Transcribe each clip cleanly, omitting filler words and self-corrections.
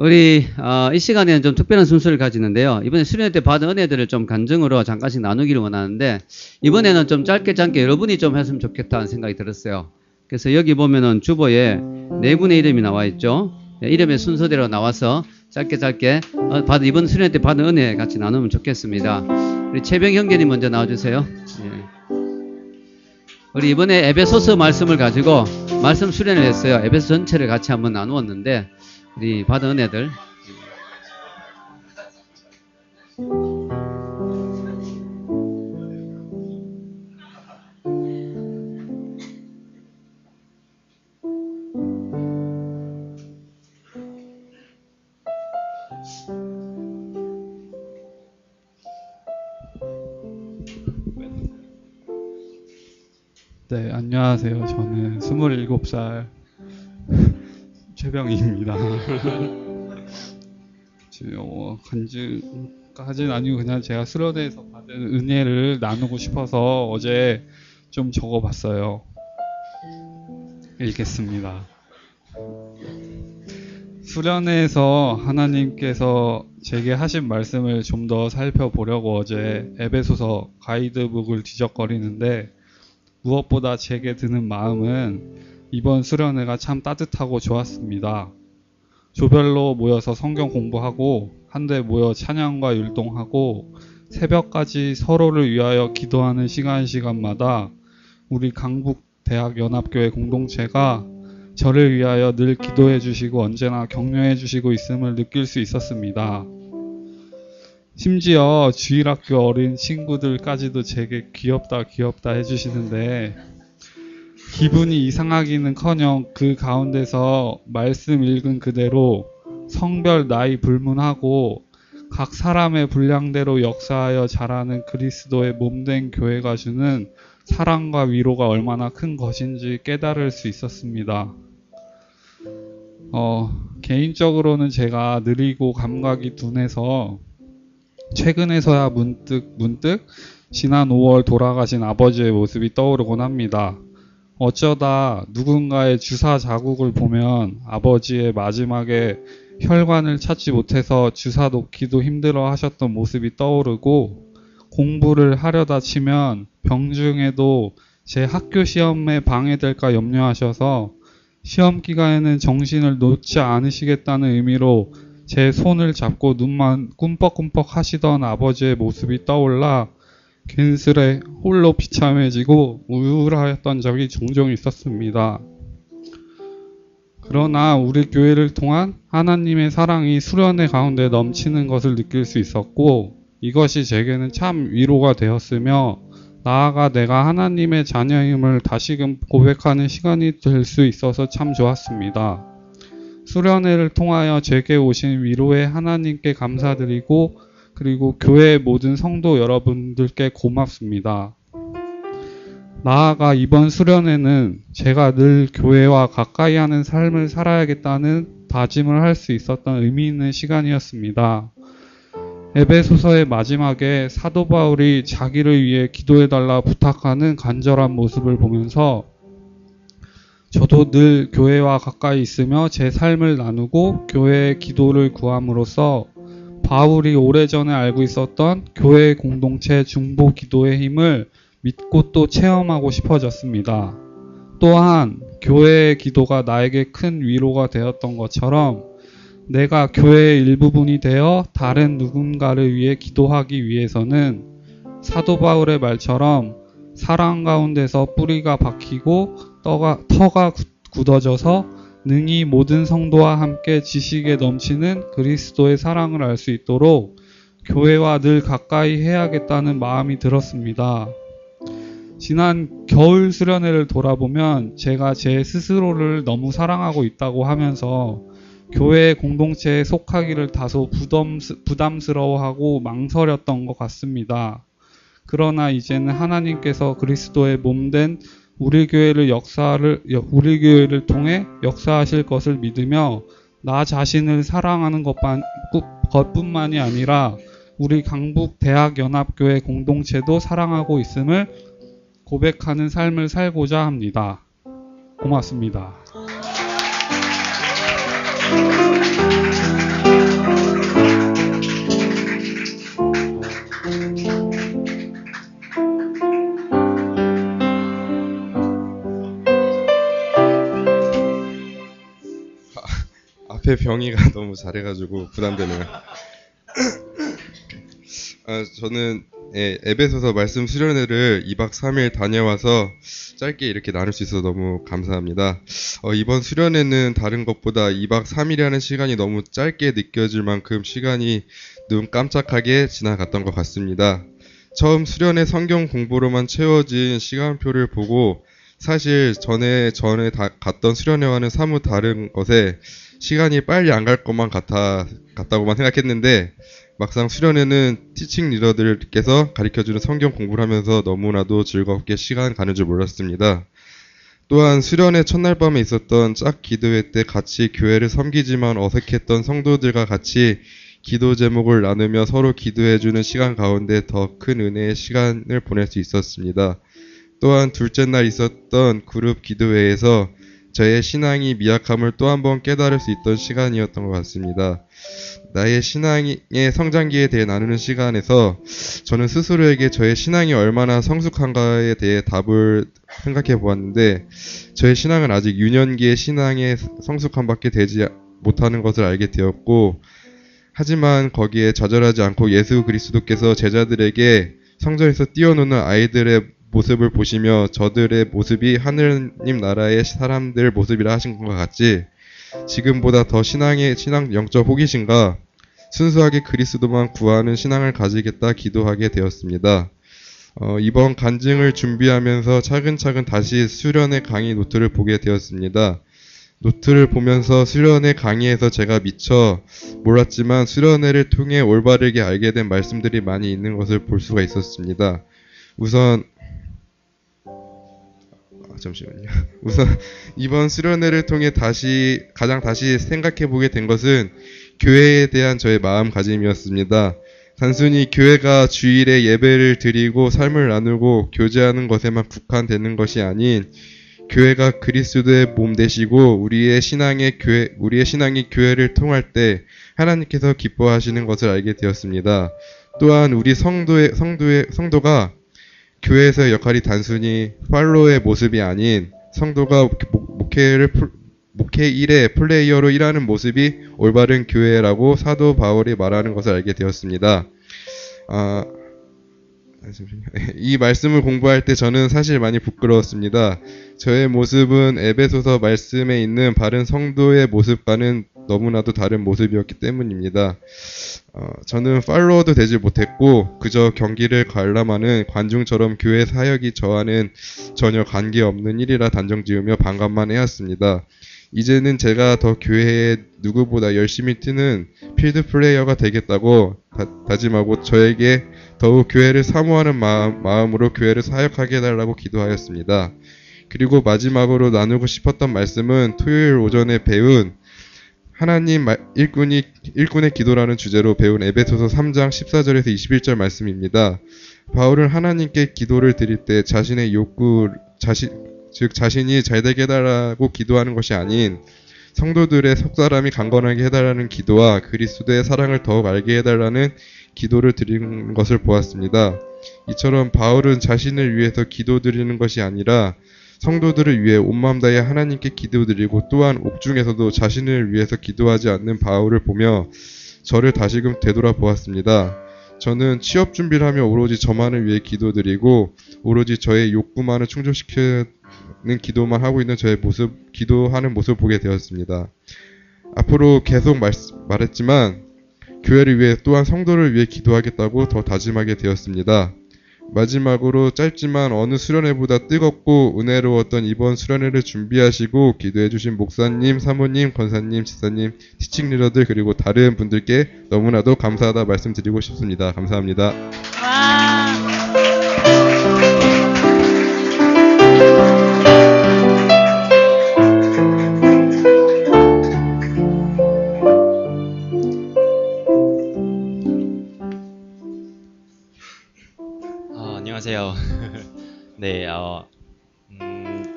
우리 이 시간에는 좀 특별한 순서를 가지는데요. 이번에 수련회 때 받은 은혜들을 좀 간증으로 잠깐씩 나누기를 원하는데, 이번에는 좀 짧게 여러분이 좀 했으면 좋겠다는 생각이 들었어요. 그래서 여기 보면은 주보에 네 분의 이름이 나와 있죠. 이름의 순서대로 나와서 짧게 이번 수련회 때 받은 은혜 같이 나누면 좋겠습니다. 우리 최병 형제님 먼저 나와주세요. 예. 우리 이번에 에베소서 말씀을 가지고 말씀 수련을 했어요. 에베소 전체를 같이 한번 나누었는데, 우리 받은 은혜들. 네, 안녕하세요. 저는 27살 최병희입니다. 간증까지는 아니고 그냥 제가 수련회에서 받은 은혜를 나누고 싶어서 어제 좀 적어봤어요. 읽겠습니다. 수련회에서 하나님께서 제게 하신 말씀을 좀 더 살펴보려고 어제 에베소서 가이드북을 뒤적거리는데, 무엇보다 제게 드는 마음은 이번 수련회가 참 따뜻하고 좋았습니다. 조별로 모여서 성경 공부하고 한데 모여 찬양과 율동하고 새벽까지 서로를 위하여 기도하는 시간마다 우리 강북대학연합교회 공동체가 저를 위하여 늘 기도해 주시고 언제나 격려해 주시고 있음을 느낄 수 있었습니다. 심지어 주일학교 어린 친구들까지도 제게 귀엽다 해주시는데, 기분이 이상하기는커녕 그 가운데서 말씀 읽은 그대로 성별 나이 불문하고 각 사람의 분량대로 역사하여 자라는 그리스도의 몸된 교회가 주는 사랑과 위로가 얼마나 큰 것인지 깨달을 수 있었습니다. 개인적으로는 제가 느리고 감각이 둔해서 최근에서야 문득 지난 5월 돌아가신 아버지의 모습이 떠오르곤 합니다. 어쩌다 누군가의 주사 자국을 보면 아버지의 마지막에 혈관을 찾지 못해서 주사 놓기도 힘들어 하셨던 모습이 떠오르고, 공부를 하려다 치면 병중에도 제 학교 시험에 방해될까 염려하셔서 시험 기간에는 정신을 놓지 않으시겠다는 의미로 제 손을 잡고 눈만 꿈뻑꿈뻑 하시던 아버지의 모습이 떠올라 괜스레 홀로 비참해지고 우울하였던 적이 종종 있었습니다. 그러나 우리 교회를 통한 하나님의 사랑이 수련회 가운데 넘치는 것을 느낄 수 있었고, 이것이 제게는 참 위로가 되었으며 나아가 내가 하나님의 자녀임을 다시금 고백하는 시간이 될 수 있어서 참 좋았습니다. 수련회를 통하여 제게 오신 위로에 하나님께 감사드리고, 그리고 교회의 모든 성도 여러분들께 고맙습니다. 나아가 이번 수련회는 제가 늘 교회와 가까이 하는 삶을 살아야겠다는 다짐을 할 수 있었던 의미 있는 시간이었습니다. 에베소서의 마지막에 사도 바울이 자기를 위해 기도해달라 부탁하는 간절한 모습을 보면서 저도 늘 교회와 가까이 있으며 제 삶을 나누고 교회의 기도를 구함으로써 바울이 오래전에 알고 있었던 교회 공동체 중보 기도의 힘을 믿고 또 체험하고 싶어졌습니다. 또한 교회의 기도가 나에게 큰 위로가 되었던 것처럼 내가 교회의 일부분이 되어 다른 누군가를 위해 기도하기 위해서는 사도 바울의 말처럼 사랑 가운데서 뿌리가 박히고 터가 굳어져서 능히 모든 성도와 함께 지식에 넘치는 그리스도의 사랑을 알 수 있도록 교회와 늘 가까이 해야겠다는 마음이 들었습니다. 지난 겨울 수련회를 돌아보면 제가 제 스스로를 너무 사랑하고 있다고 하면서 교회 공동체에 속하기를 다소 부담스러워하고 망설였던 것 같습니다. 그러나 이제는 하나님께서 그리스도의 몸된 우리 교회를 통해 역사하실 것을 믿으며 나 자신을 사랑하는 것뿐만이 아니라 우리 강북대학연합교회 공동체도 사랑하고 있음을 고백하는 삶을 살고자 합니다. 고맙습니다. 앞에 병이가 너무 잘해가지고 부담되네요. 저는 에베소서 말씀 수련회를 2박 3일 다녀와서 짧게 이렇게 나눌 수 있어서 너무 감사합니다. 이번 수련회는 다른 것보다 2박 3일이라는 시간이 너무 짧게 느껴질 만큼 시간이 눈 깜짝하게 지나갔던 것 같습니다. 처음 수련회 성경 공부로만 채워진 시간표를 보고 사실 전에 갔던 수련회와는 사뭇 다른 것에 시간이 빨리 안 갈 것만 같다고만 생각했는데 막상 수련회는 티칭 리더들께서 가르쳐주는 성경 공부를 하면서 너무나도 즐겁게 시간 가는 줄 몰랐습니다. 또한 수련회 첫날 밤에 있었던 짝 기도회 때 같이 교회를 섬기지만 어색했던 성도들과 같이 기도 제목을 나누며 서로 기도해주는 시간 가운데 더 큰 은혜의 시간을 보낼 수 있었습니다. 또한 둘째 날 있었던 그룹 기도회에서 저의 신앙이 미약함을 또 한 번 깨달을 수 있던 시간이었던 것 같습니다. 나의 신앙의 성장기에 대해 나누는 시간에서 저는 스스로에게 저의 신앙이 얼마나 성숙한가에 대해 답을 생각해 보았는데 저의 신앙은 아직 유년기의 신앙의 성숙함밖에 되지 못하는 것을 알게 되었고 하지만 거기에 좌절하지 않고 예수 그리스도께서 제자들에게 성전에서 뛰어노는 아이들의 모습을 보시며 저들의 모습이 하느님 나라의 사람들 모습이라 하신 것과 같이 지금보다 더 신앙 영적 호기심과 순수하게 그리스도만 구하는 신앙을 가지겠다 기도하게 되었습니다. 이번 간증을 준비하면서 차근차근 다시 수련회 강의 노트를 보게 되었습니다. 노트를 보면서 수련회 강의에서 제가 미처 몰랐지만 수련회를 통해 올바르게 알게 된 말씀들이 많이 있는 것을 볼 수가 있었습니다. 우선 이번 수련회를 통해 가장 다시 생각해 보게 된 것은 교회에 대한 저의 마음가짐이었습니다. 단순히 교회가 주일에 예배를 드리고 삶을 나누고 교제하는 것에만 국한되는 것이 아닌 교회가 그리스도의 몸 되시고 우리의 신앙이 교회를 통할 때 하나님께서 기뻐하시는 것을 알게 되었습니다. 또한 우리 성도가 교회에서의 역할이 단순히 팔로의 모습이 아닌 성도가 목회 일의 플레이어로 일하는 모습이 올바른 교회라고 사도 바울이 말하는 것을 알게 되었습니다. 이 말씀을 공부할 때 저는 사실 많이 부끄러웠습니다. 저의 모습은 에베소서 말씀에 있는 바른 성도의 모습과는 너무나도 다른 모습이었기 때문입니다. 저는 팔로워도 되지 못했고 그저 경기를 관람하는 관중처럼 교회 사역이 저와는 전혀 관계없는 일이라 단정지으며 반감만 해왔습니다. 이제는 제가 더 교회에 누구보다 열심히 뛰는 필드 플레이어가 되겠다고 다짐하고 저에게 더욱 교회를 사모하는 마음으로 교회를 사역하게 해달라고 기도하였습니다. 그리고 마지막으로 나누고 싶었던 말씀은 토요일 오전에 배운 하나님 일꾼의 기도라는 주제로 배운 에베소서 3장 14절에서 21절 말씀입니다. 바울은 하나님께 기도를 드릴 때 자신의 자신이 잘되게 해달라고 기도하는 것이 아닌 성도들의 속사람이 강건하게 해달라는 기도와 그리스도의 사랑을 더욱 알게 해달라는 기도를 드리는 것을 보았습니다. 이처럼 바울은 자신을 위해서 기도드리는 것이 아니라 성도들을 위해 온 마음 다해 하나님께 기도드리고 또한 옥중에서도 자신을 위해서 기도하지 않는 바울을 보며 저를 다시금 되돌아보았습니다. 저는 취업 준비를 하며 오로지 저만을 위해 기도드리고 오로지 저의 욕구만을 충족시키는 기도만 하고 있는 저의 기도하는 모습을 보게 되었습니다. 앞으로 계속 말했지만 교회를 위해 또한 성도를 위해 기도하겠다고 더 다짐하게 되었습니다. 마지막으로 짧지만 어느 수련회보다 뜨겁고 은혜로웠던 이번 수련회를 준비하시고 기도해 주신 목사님, 사모님, 권사님, 지사님, 티칭 리더들 그리고 다른 분들께 너무나도 감사하다 말씀드리고 싶습니다. 감사합니다. 안녕하세요. 네,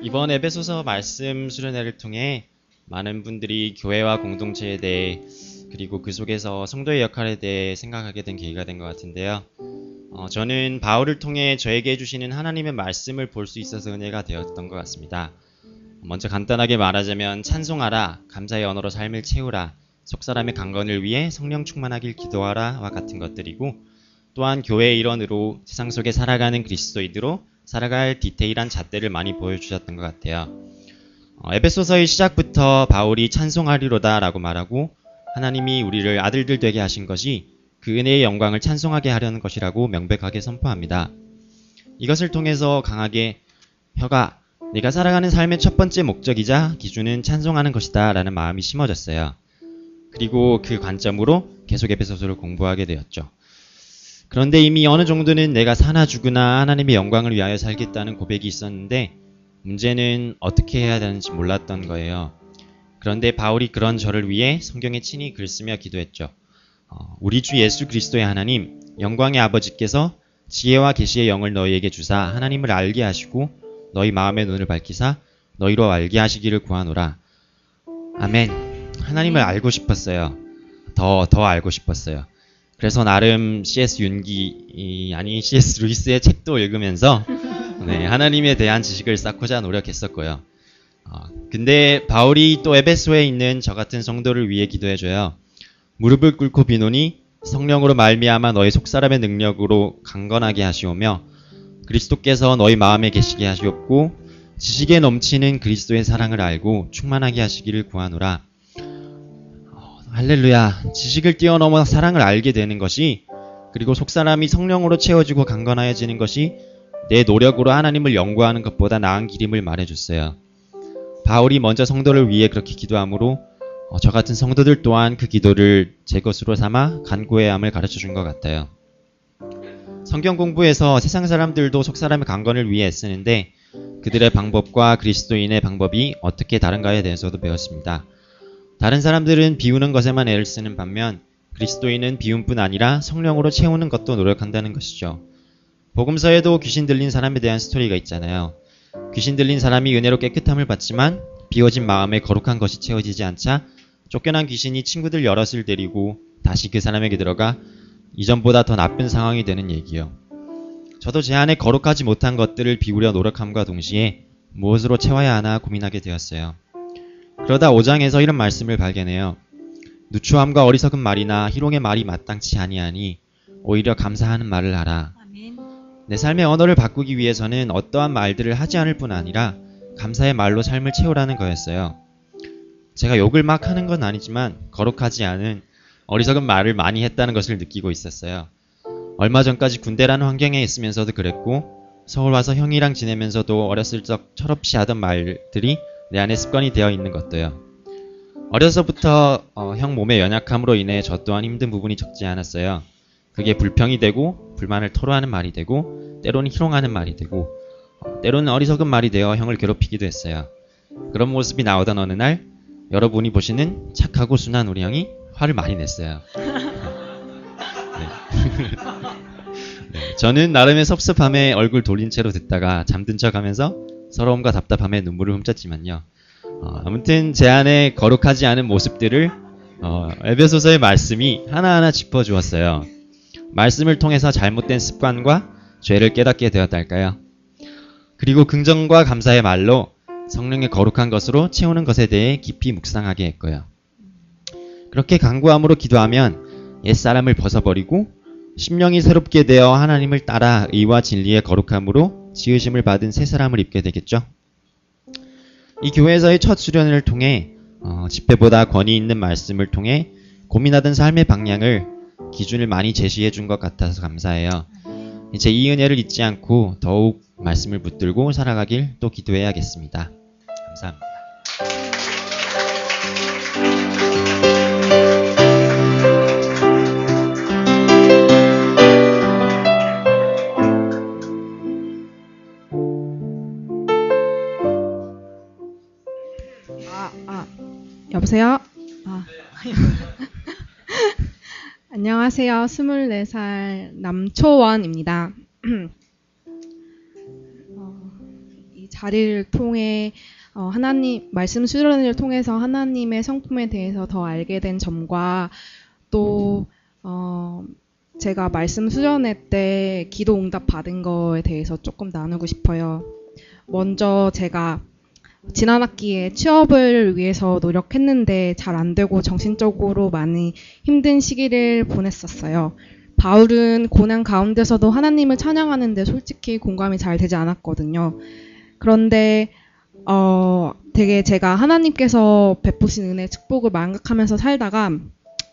이번 에베소서 말씀 수련회를 통해 많은 분들이 교회와 공동체에 대해 그리고 그 속에서 성도의 역할에 대해 생각하게 된 계기가 된 것 같은데요. 저는 바울을 통해 저에게 해주시는 하나님의 말씀을 볼 수 있어서 은혜가 되었던 것 같습니다. 먼저 간단하게 말하자면 찬송하라, 감사의 언어로 삶을 채우라, 속사람의 강건을 위해 성령 충만하길 기도하라와 같은 것들이고, 또한 교회의 일원으로 세상 속에 살아가는 그리스도인으로 살아갈 디테일한 잣대를 많이 보여주셨던 것 같아요. 에베소서의 시작부터 바울이 찬송하리로다 라고 말하고, 하나님이 우리를 아들들 되게 하신 것이 그 은혜의 영광을 찬송하게 하려는 것이라고 명백하게 선포합니다. 이것을 통해서 강하게 혀가 내가 살아가는 삶의 첫 번째 목적이자 기준은 찬송하는 것이다 라는 마음이 심어졌어요. 그리고 그 관점으로 계속 에베소서를 공부하게 되었죠. 그런데 이미 어느 정도는 내가 사나 죽으나 하나님의 영광을 위하여 살겠다는 고백이 있었는데, 문제는 어떻게 해야 되는지 몰랐던 거예요. 그런데 바울이 그런 저를 위해 성경에 친히 글 쓰며 기도했죠. 우리 주 예수 그리스도의 하나님, 영광의 아버지께서 지혜와 계시의 영을 너희에게 주사 하나님을 알게 하시고 너희 마음의 눈을 밝히사 너희로 알게 하시기를 구하노라. 아멘. 하나님을 알고 싶었어요. 더 알고 싶었어요. 그래서 나름 C.S. 루이스의 책도 읽으면서 하나님에 대한 지식을 쌓고자 노력했었고요. 근데 바울이 또 에베소에 있는 저 같은 성도를 위해 기도해줘요. 무릎을 꿇고 비노니 성령으로 말미암아 너희 속사람의 능력으로 강건하게 하시오며 그리스도께서 너희 마음에 계시게 하시옵고 지식에 넘치는 그리스도의 사랑을 알고 충만하게 하시기를 구하노라. 할렐루야. 지식을 뛰어넘어 사랑을 알게 되는 것이, 그리고 속사람이 성령으로 채워지고 강건하여지는 것이 내 노력으로 하나님을 연구하는 것보다 나은 길임을 말해줬어요. 바울이 먼저 성도를 위해 그렇게 기도하므로 저 같은 성도들 또한 그 기도를 제 것으로 삼아 간구해야 함을 가르쳐준 것 같아요. 성경 공부에서 세상 사람들도 속사람의 강건을 위해 애쓰는데 그들의 방법과 그리스도인의 방법이 어떻게 다른가에 대해서도 배웠습니다. 다른 사람들은 비우는 것에만 애를 쓰는 반면 그리스도인은 비움뿐 아니라 성령으로 채우는 것도 노력한다는 것이죠. 복음서에도 귀신 들린 사람에 대한 스토리가 있잖아요. 귀신 들린 사람이 은혜로 깨끗함을 받지만 비워진 마음에 거룩한 것이 채워지지 않자 쫓겨난 귀신이 친구들 여럿을 데리고 다시 그 사람에게 들어가 이전보다 더 나쁜 상황이 되는 얘기요. 저도 제 안에 거룩하지 못한 것들을 비우려 노력함과 동시에 무엇으로 채워야 하나 고민하게 되었어요. 그러다 5장에서 이런 말씀을 발견해요. 누추함과 어리석은 말이나 희롱의 말이 마땅치 아니하니 오히려 감사하는 말을 하라. 아멘. 내 삶의 언어를 바꾸기 위해서는 어떠한 말들을 하지 않을 뿐 아니라 감사의 말로 삶을 채우라는 거였어요. 제가 욕을 막 하는 건 아니지만 거룩하지 않은 어리석은 말을 많이 했다는 것을 느끼고 있었어요. 얼마 전까지 군대라는 환경에 있으면서도 그랬고 서울 와서 형이랑 지내면서도 어렸을 적 철없이 하던 말들이 내 안에 습관이 되어 있는 것도요. 어려서부터 형 몸의 연약함으로 인해 저 또한 힘든 부분이 적지 않았어요. 그게 불평이 되고 불만을 토로하는 말이 되고 때로는 희롱하는 말이 되고 때로는 어리석은 말이 되어 형을 괴롭히기도 했어요. 그런 모습이 나오던 어느 날 여러분이 보시는 착하고 순한 우리 형이 화를 많이 냈어요. 네. 저는 나름의 섭섭함에 얼굴 돌린 채로 듣다가 잠든 척하면서 서러움과 답답함에 눈물을 훔쳤지만요. 아무튼 제 안에 거룩하지 않은 모습들을 에베소서의 말씀이 하나하나 짚어주었어요. 말씀을 통해서 잘못된 습관과 죄를 깨닫게 되었달까요? 그리고 긍정과 감사의 말로 성령의 거룩한 것으로 채우는 것에 대해 깊이 묵상하게 했고요. 그렇게 간구함으로 기도하면 옛사람을 벗어버리고 심령이 새롭게 되어 하나님을 따라 의와 진리의 거룩함으로 지으심을 받은 새 사람을 입게 되겠죠. 이 교회에서의 첫 수련을 통해 집회보다 권위 있는 말씀을 통해 고민하던 삶의 방향을 기준을 많이 제시해 준 것 같아서 감사해요. 이제 이 은혜를 잊지 않고 더욱 말씀을 붙들고 살아가길 또 기도해야겠습니다. 감사합니다. 여보세요? 안녕하세요. 24살 남초원입니다. 이 자리를 통해 하나님 말씀 수련을 통해서 하나님의 성품에 대해서 더 알게 된 점과 또 제가 말씀 수련회 때 기도 응답 받은 거에 대해서 조금 나누고 싶어요. 먼저 제가 지난 학기에 취업을 위해서 노력했는데 잘 안 되고 정신적으로 많이 힘든 시기를 보냈었어요. 바울은 고난 가운데서도 하나님을 찬양하는데 솔직히 공감이 잘 되지 않았거든요. 그런데 되게 제가 하나님께서 베푸신 은혜 축복을 망각하면서 살다가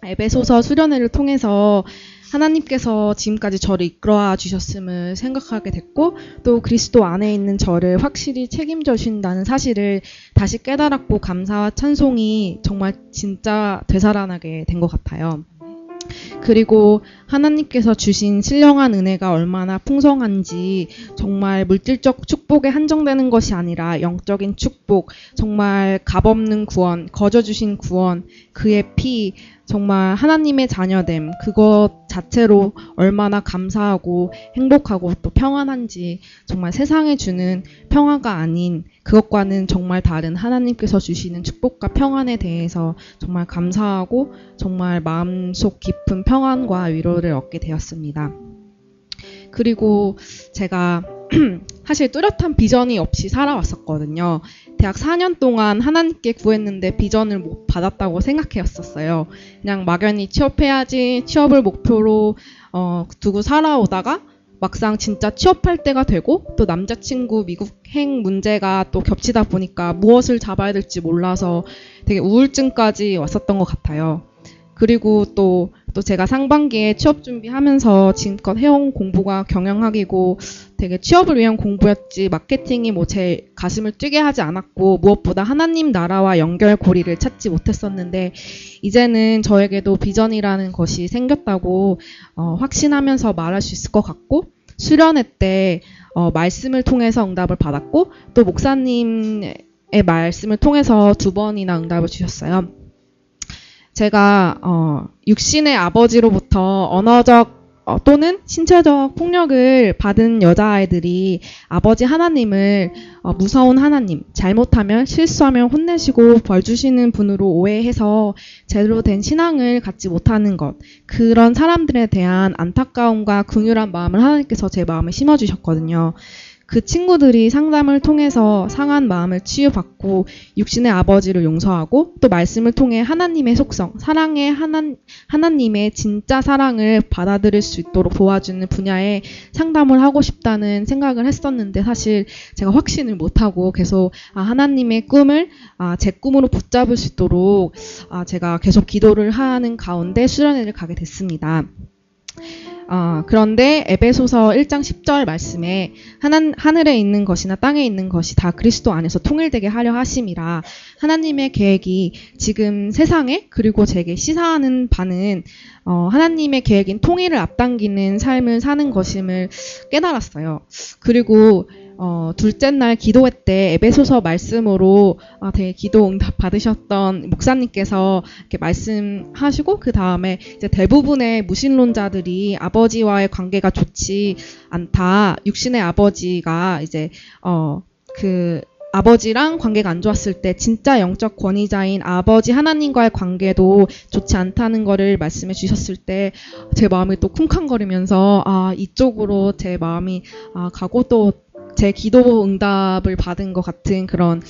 에베소서 수련회를 통해서 하나님께서 지금까지 저를 이끌어 주셨음을 생각하게 됐고 또 그리스도 안에 있는 저를 확실히 책임져 주신다는 사실을 다시 깨달았고 감사와 찬송이 정말 진짜 되살아나게 된 것 같아요. 그리고 하나님께서 주신 신령한 은혜가 얼마나 풍성한지 정말 물질적 축복에 한정되는 것이 아니라 영적인 축복, 정말 값없는 구원, 거저 주신 구원, 그의 피, 정말 하나님의 자녀됨, 그것 자체로 얼마나 감사하고 행복하고 또 평안한지 정말 세상에 주는 평화가 아닌 그것과는 정말 다른 하나님께서 주시는 축복과 평안에 대해서 정말 감사하고 정말 마음속 깊은 평안과 위로를 얻게 되었습니다. 그리고 제가 사실 뚜렷한 비전이 없이 살아왔었거든요. 대학 4년 동안 하나님께 구했는데 비전을 못 받았다고 생각했었어요. 그냥 막연히 취업해야지 취업을 목표로 두고 살아오다가 막상 진짜 취업할 때가 되고 또 남자친구 미국행 문제가 또 겹치다 보니까 무엇을 잡아야 될지 몰라서 되게 우울증까지 왔었던 것 같아요. 그리고 또 제가 상반기에 취업 준비하면서 지금껏 해온 공부가 경영학이고 되게 취업을 위한 공부였지 마케팅이 뭐 제 가슴을 뛰게 하지 않았고 무엇보다 하나님 나라와 연결고리를 찾지 못했었는데 이제는 저에게도 비전이라는 것이 생겼다고 확신하면서 말할 수 있을 것 같고 수련회 때 말씀을 통해서 응답을 받았고 또 목사님의 말씀을 통해서 2번이나 응답을 주셨어요. 제가 육신의 아버지로부터 언어적 또는 신체적 폭력을 받은 여자아이들이 아버지 하나님을 무서운 하나님, 잘못하면 실수하면 혼내시고 벌 주시는 분으로 오해해서 제대로 된 신앙을 갖지 못하는 것, 그런 사람들에 대한 안타까움과 긍휼한 마음을 하나님께서 제 마음에 심어주셨거든요. 그 친구들이 상담을 통해서 상한 마음을 치유받고 육신의 아버지를 용서하고 또 말씀을 통해 하나님의 속성, 사랑의 하나님의 진짜 사랑을 받아들일 수 있도록 도와주는 분야에 상담을 하고 싶다는 생각을 했었는데 사실 제가 확신을 못하고 계속 하나님의 꿈을 제 꿈으로 붙잡을 수 있도록 제가 계속 기도를 하는 가운데 수련회를 가게 됐습니다. 그런데 에베소서 1장 10절 말씀에 하늘에 있는 것이나 땅에 있는 것이 다 그리스도 안에서 통일되게 하려 하심이라 하나님의 계획이 지금 세상에 그리고 제게 시사하는 바는 하나님의 계획인 통일을 앞당기는 삶을 사는 것임을 깨달았어요. 그리고 둘째 날 기도회 때 에베소서 말씀으로 되게 기도 응답 받으셨던 목사님께서 이렇게 말씀하시고 그 다음에 이제 대부분의 무신론자들이 아버지와의 관계가 좋지 않다. 육신의 아버지가 이제 그 아버지랑 관계가 안 좋았을 때 진짜 영적 권위자인 아버지 하나님과의 관계도 좋지 않다는 거를 말씀해 주셨을 때 제 마음이 또 쿵쾅거리면서 이쪽으로 제 마음이 가고 또 제 기도 응답을 받은 것 같은 그런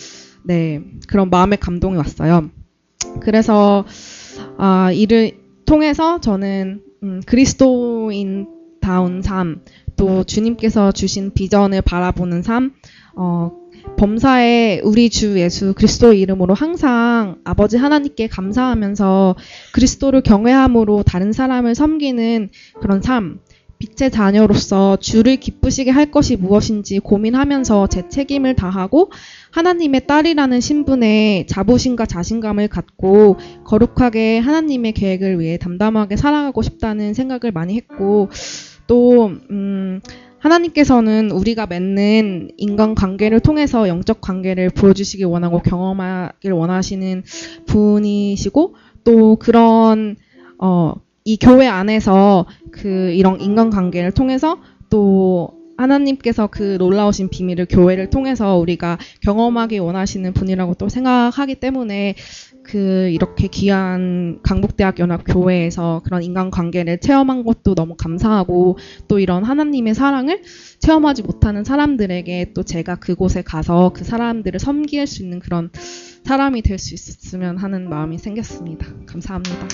마음의 감동이 왔어요. 그래서 이를 통해서 저는 그리스도인다운 삶, 또 주님께서 주신 비전을 바라보는 삶, 범사에 우리 주 예수 그리스도의 이름으로 항상 아버지 하나님께 감사하면서 그리스도를 경외함으로 다른 사람을 섬기는 그런 삶, 빛의 자녀로서 주를 기쁘시게 할 것이 무엇인지 고민하면서 제 책임을 다하고 하나님의 딸이라는 신분에 자부심과 자신감을 갖고 거룩하게 하나님의 계획을 위해 담담하게 살아가고 싶다는 생각을 많이 했고 또 하나님께서는 우리가 맺는 인간관계를 통해서 영적 관계를 보여주시길 원하고 경험하길 원하시는 분이시고 또 그런 이 교회 안에서 이런 인간관계를 통해서 또 하나님께서 그 놀라우신 비밀을 교회를 통해서 우리가 경험하기 원하시는 분이라고 또 생각하기 때문에 이렇게 귀한 강북대학연합교회에서 그런 인간관계를 체험한 것도 너무 감사하고, 또 이런 하나님의 사랑을 체험하지 못하는 사람들에게 또 제가 그곳에 가서 그 사람들을 섬길 수 있는 그런 사람이 될 수 있었으면 하는 마음이 생겼습니다. 감사합니다.